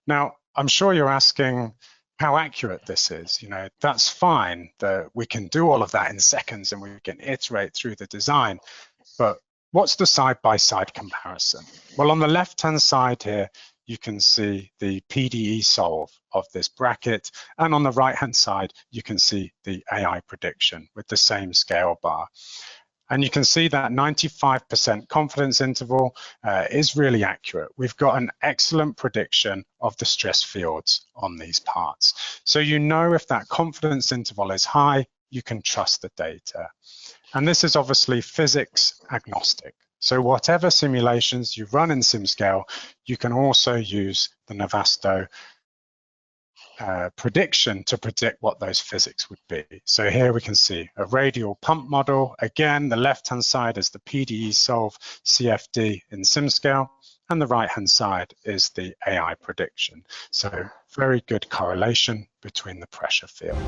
Now, I'm sure you're asking how accurate this is. You know, that's fine that we can do all of that in seconds and we can iterate through the design, but what's the side-by-side comparison? Well, on the left-hand side here, you can see the PDE solve of this bracket, and on the right-hand side, you can see the AI prediction with the same scale bar. And you can see that 95% confidence interval is really accurate. We've got an excellent prediction of the stress fields on these parts. So you know if that confidence interval is high, you can trust the data. And this is obviously physics agnostic. So whatever simulations you run in SimScale, you can also use the NAVASTO prediction to predict what those physics would be. So here we can see a radial pump model. Again, the left-hand side is the PDE solve CFD in SimScale, and the right-hand side is the AI prediction. So very good correlation between the pressure field.